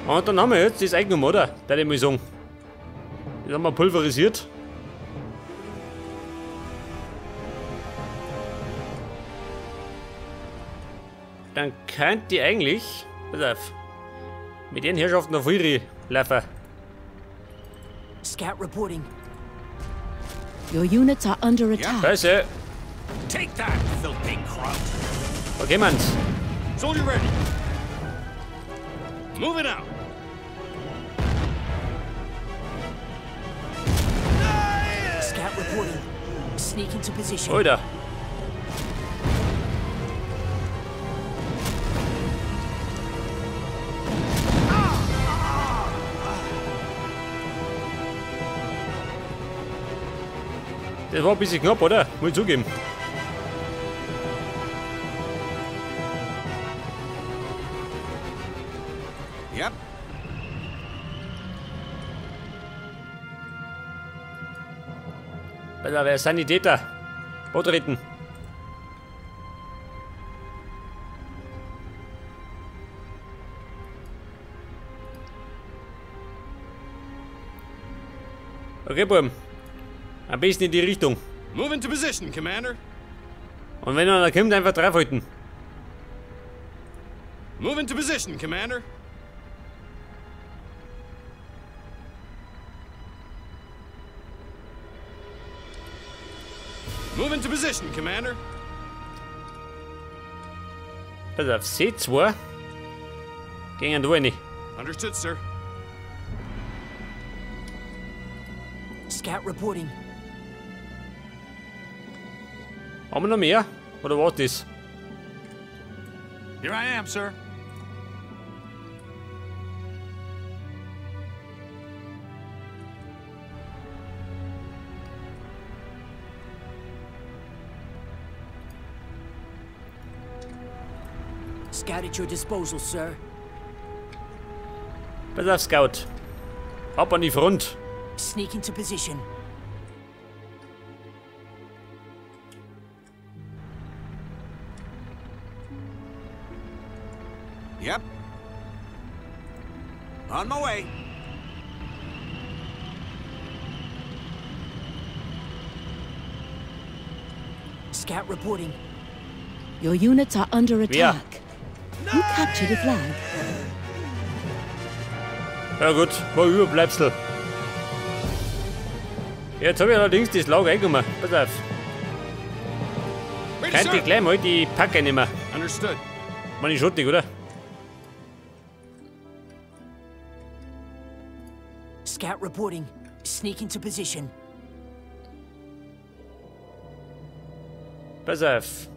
Und dann haben wir jetzt das eingenommen, oder? Da ich mal sagen. Das haben wir pulverisiert. Dann könnt ihr eigentlich, pass auf, mit den Herrschaften auf Eure laufen. Scout reporting. Your units are under attack. Scheiße. Take that, filthy crowd. Okay, Manns. Soldier ready. Move it out. Scout reporting. Sneak into position. Alter. Das war ein bisschen knapp, oder? Muss ich zugeben. Yep. Alter, wer ist Sanitäter? Boot retten. Okay, Buben. Am besten in die Richtung. Move into position, Commander. Und wenn einer kommt, einfach draufhalten. Move into position, Commander. Move into position, Commander. Pass auf, C2. Gehen da rein. Understood, sir. Scout reporting. Haben wir noch mehr? Oder was das? Here I am, sir. Scout at your disposal, sir. Pass auf, Scout. Ab an die Front. Sneak into position. Yep. On my way. Scout reporting. Your units are under attack. You captured a flag. Ja gut, war Überbleibsel. Jetzt habe ich allerdings das Lager eingenommen. Pass auf. Ready, Könnt ihr sir. gleich mal die Packe nehmen. Understood. Man ist schottig, oder? Scout reporting. Sneak into position. Pass auf.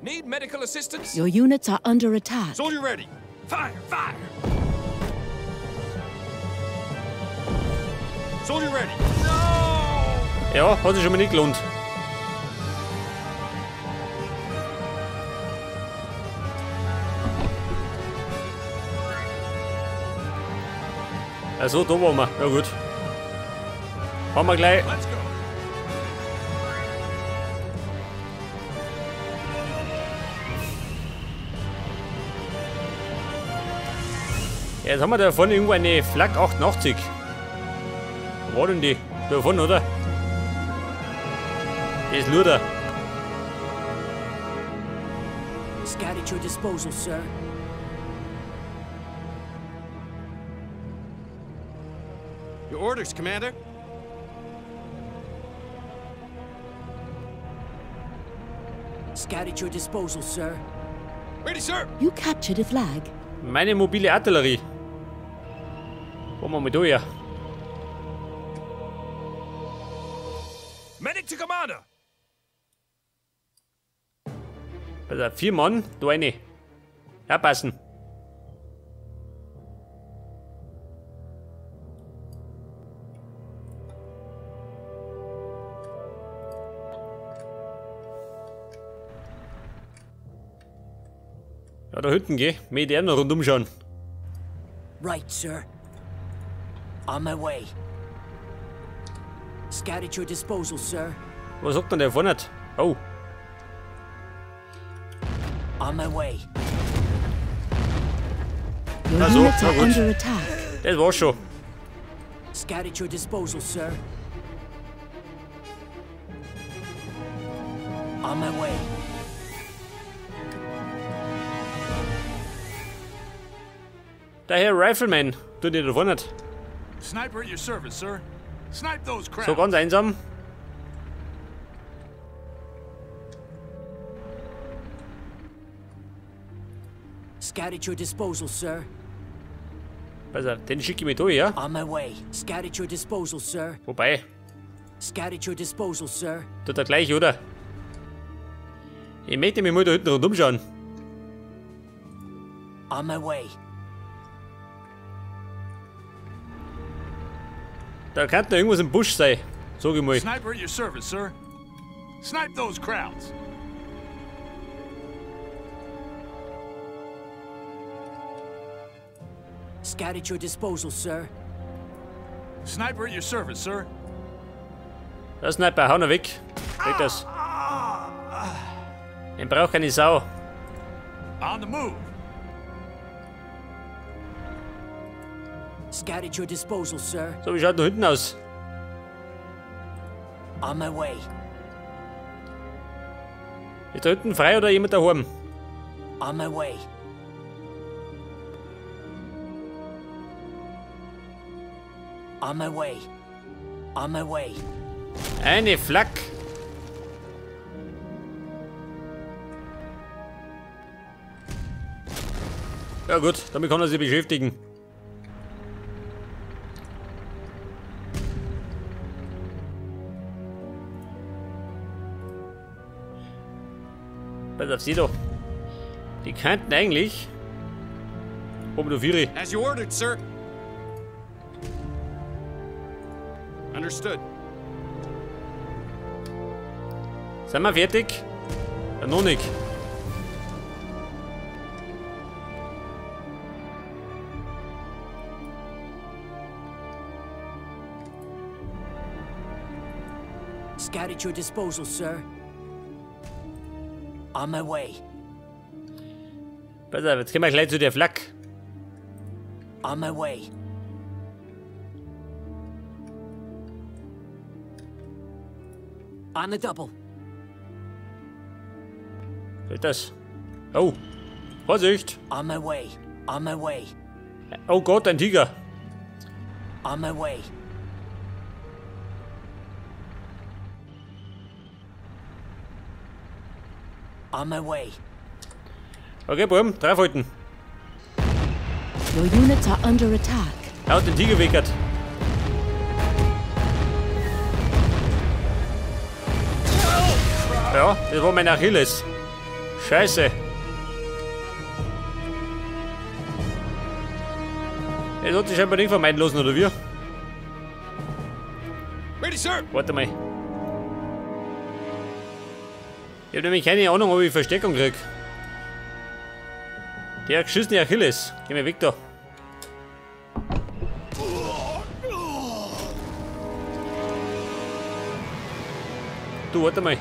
Need medical assistance? Your units are under attack. Soldier ready. Fire, fire. Soldier ready. No! Ja, hat sich schon mal nicht gelohnt. Also, da waren wir. Ja gut. Haben wir gleich. Let's go. Ja, jetzt haben wir da vorne irgendwo eine Flak 88. Wo war denn die? Da vorne, oder? Das ist Luder. Scout at your disposal, sir. Your orders, Commander. Scout at your disposal, sir. Ready, sir. You captured a flag. Meine mobile Artillerie. Kommen wir mal da her. Medic to Commander. Also 4 Mann, da eine. Ja, passen. Ja, da hinten geh. Mit der noch rundum schauen. Right, sir. On my way. Scout at your disposal, sir. Was sagt denn der vorne? Oh. On my way. Your Also, units na are gut. under attack. Das war's schon. Scout at your disposal, sir. On my way. Der Herr Rifleman, tut dir davon nicht. Sniper at your service, sir. Snipe those crowds. So ganz einsam. Scout at your disposal, sir. Pass auf, den schicke ich mit durch, ja? On my way. Scout at your disposal, sir. Wobei, Scout at your disposal, sir. tut er gleich, oder? Ich möchte mich mal da hinten rundum schauen. On my way. Da kann da irgendwas im Busch sein. Sag ich mal. Sniper at your service, sir. Snipe those crowds. Scout at your disposal, sir. Sniper at your service, sir. Das Sniper, hau noch weg. Weg das. Den braucht keine Sau. On the move. Scout at your disposal, sir. So, wie schaut da hinten aus? On my way. Ist da hinten frei oder jemand daheim? On my way. On my way. On my way. Eine Flak. Ja gut, damit kann er sich beschäftigen. Pass auf sie doch. Die könnten eigentlich... Oben auf ihre. As you ordered, sir. Understood. Sind wir fertig? Ja, noch nicht. Scout at your disposal, sir. On my way. Pass auf, jetzt gehen wir gleich zu der Flak. On my way. On the double. Geht das? Oh, Vorsicht! On my way. On my way. Oh Gott, ein Tiger! On my way. On my way. Okay, Buben, draufhalten. Your units are under attack. Haut den Tiger weckert. Ja, das war mein Achilles. Scheiße. Das hat sich scheinbar nicht vermeiden lassen, oder wie? Ready, sir. Warte mal. Ich hab nämlich keine Ahnung, ob ich Verstärkung krieg. Der geschissene Achilles. Geh mal weg da. Du, warte mal.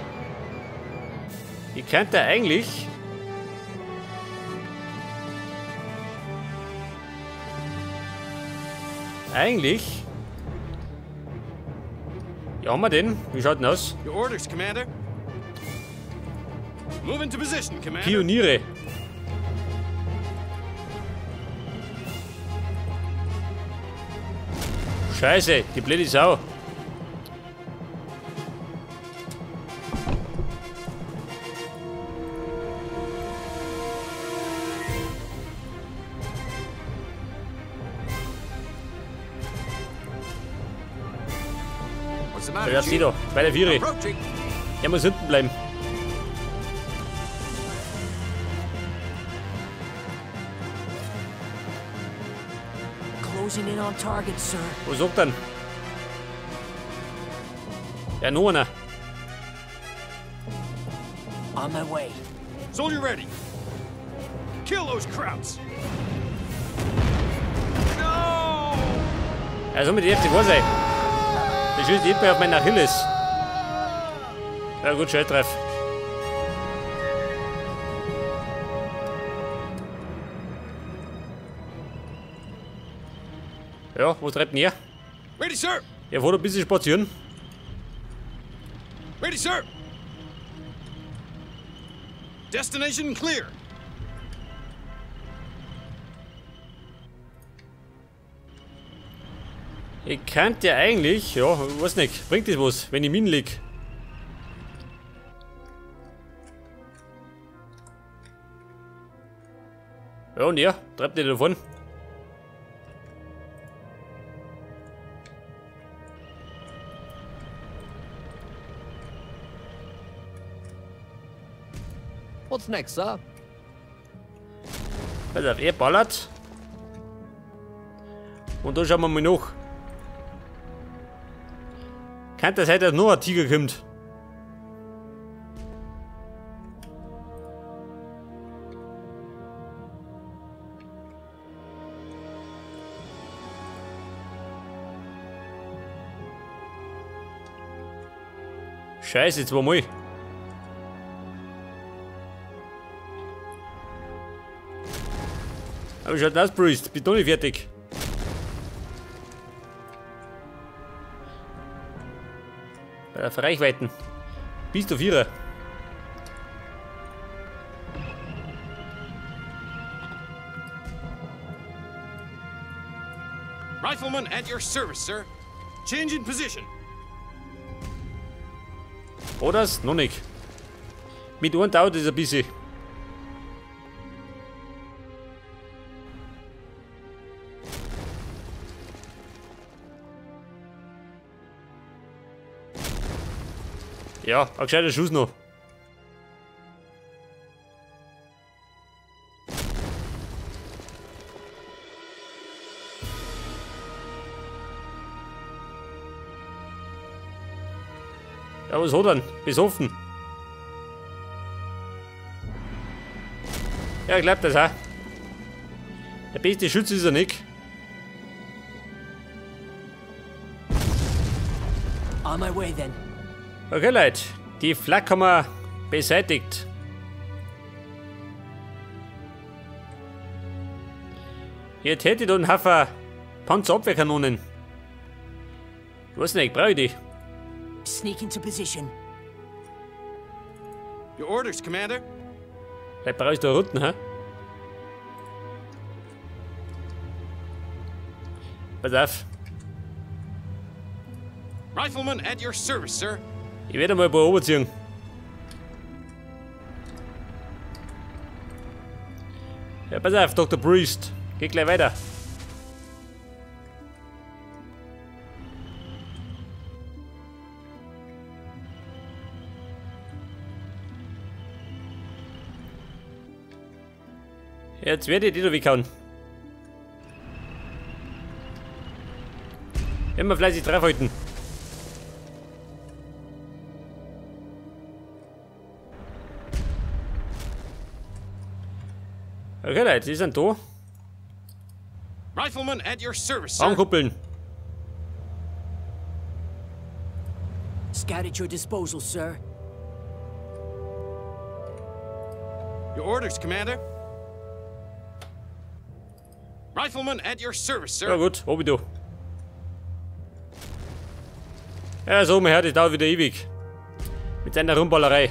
Ich könnte eigentlich... Ja, haben wir den? Wie schaut denn aus? Your orders, Commander. Move into position, Commander. Pioniere. Scheiße, die blöde Sau. What's the Da matter, darf sie Chief? doch, bei der Viere. Approaching. Er muss hinten bleiben. Closing in on target, sir. Wo sagt er? Ja, noch einer. On my way. Soldier ready. Kill those crowds. No! Ja, soll mit die erste sein. Der schießt jeden Mal auf meinen Achilles. Ja gut, Schalltreff. Ja, wo treibt denn ihr? Ready, sir! Ihr wollt ein bisschen spazieren? Ready, sir! Destination clear. Ich könnte ja eigentlich, ja, weiß nicht, bringt das was, wenn ich Minen leg? Ja, und ihr? Treibt ihr davon? What's next, sir? Pass auf, er ballert. Und da schauen wir mal nach. Kann das sein, dass noch ein Tiger kommt? Scheiße, zweimal. Aber schaut aus, Priest. Bin doch nicht fertig. Auf Reichweiten. Bist du Vierer? Rifleman at your service, sir. Change in position. Oder? Noch nicht. Mit einem dauert es ein bisschen. Ja, ein gescheiter Schuss noch. Ja, was hat er denn? Besoffen. Ja, ich glaub das auch. Der beste Schütze ist er nicht. On my way then. Okay, Leute, die Flak haben wir beseitigt. Jetzt hätte ich da einen Haufen Panzerabwehrkanonen. Ich weiß nicht, brauche ich die? Sneak into position. Your orders, Commander. Vielleicht brauche ich da Rutten, hä? Pass auf. Rifleman at your service, sir. Ich werde mal ein paar runterziehen. Ja, pass auf, Dr. Priest. Geht gleich weiter. Jetzt werde ich die da weghauen. Immer fleißig draufhalten. Okay, Leute, die sind da. Rifleman at your service, sir. Ankuppeln. Scout at your disposal, sir. Your orders, Commander. Rifleman at your service, sir. Ja gut, hab ich da. Ja, so, mein Herr, das dauert wieder ewig. Mit seiner Rumballerei.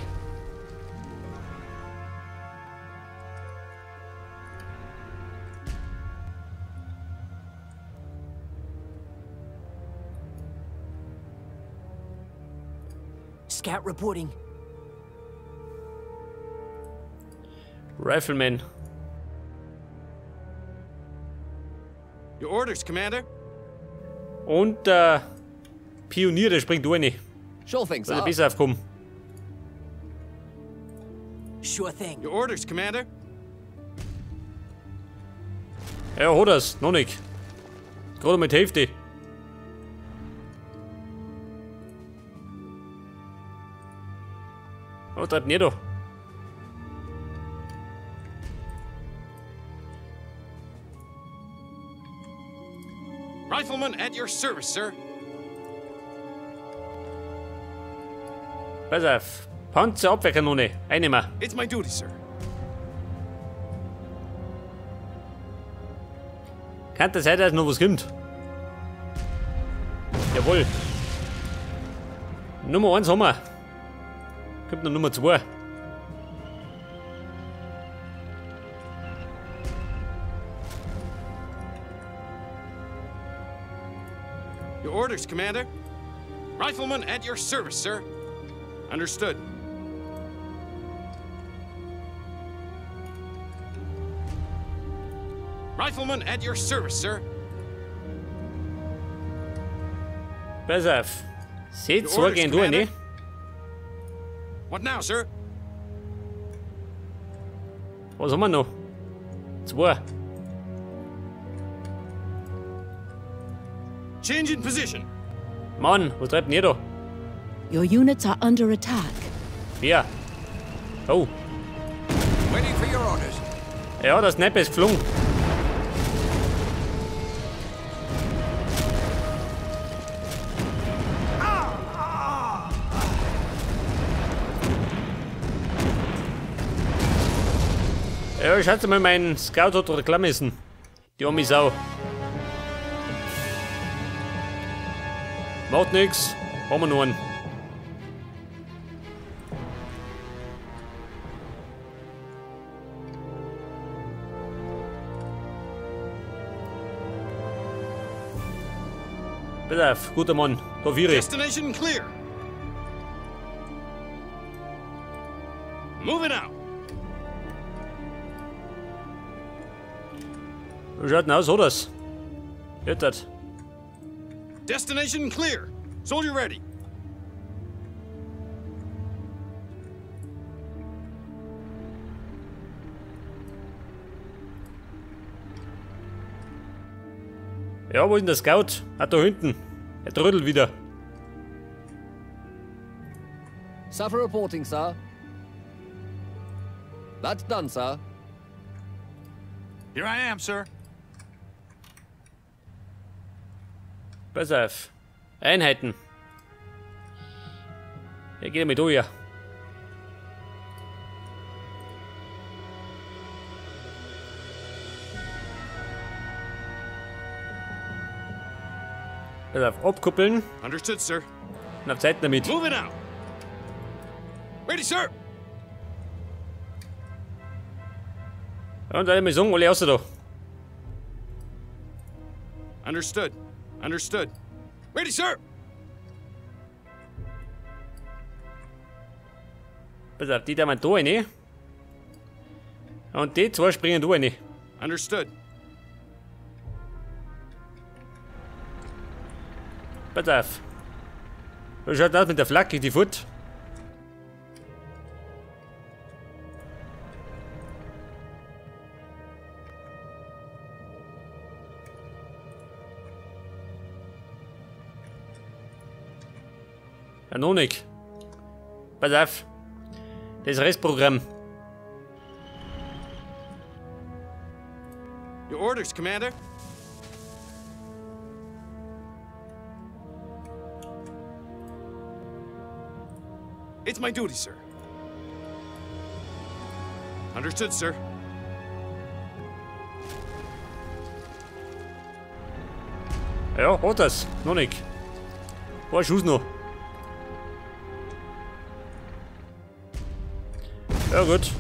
Scout reporting. Rifleman. Your orders, Commander. Und der Pionier, der springt rein. Sure thing, Soll er sir. besser aufkommen. Sure thing. Your orders, Commander. Ja, hat er's. Noch nicht. Gerade mit Hälfte. Oh, treibt nicht da. Rifleman at your service, sir. Pass auf. Panzerabwehrkanone. Eine mal. It's my duty, sir. Kann das sein, dass noch was kommt? Jawohl. Nummer 1 haben wir. Kommt noch Nummer 2. Your orders, Commander. Rifleman at your service, sir. Understood. Rifleman at your service, sir. Pass auf. Seht so gehen durch, ne? What now, sir? Was haben wir noch? 2. Change in position. Mann, was treibt denn ihr da? Your units are under attack. Ja. Oh. Waiting for your orders. Ja, das Sniper ist geflogen. Ja, ich hatte mal meinen Scout dort reklamissen. Die arme Sau. Macht nix. Haben wir noch einen. Pass auf, guter Mann. Da vier. Destination clear. Moving out. Wie schaut denn aus, oder? Hört das? Destination clear. Soldier ready. Ja, wo ist denn der Scout? Hat da hinten. Er trödelt wieder. Suffer reporting, sir. That's done, sir. Here I am, sir. Pass auf. Einheiten. Ich gehe mit durch. Pass auf, abkuppeln. Understood, sir. Und auf Zeit damit. Moving out. Ready, sir. Und alle Mission, alle außer da. Understood. Understood. Ready, sir. Pass auf, die da mal da rein. Und die 2 springen da rein. Understood. Pass auf. Wie schaut das mit der Flagge, die Foot? Ja, noch nicht. Pass auf. Das Restprogramm. Your orders, Commander. It's my duty, sir. Understood, sir. Ja, hat das. Noch nicht. Ein Schuss noch. Ja gut.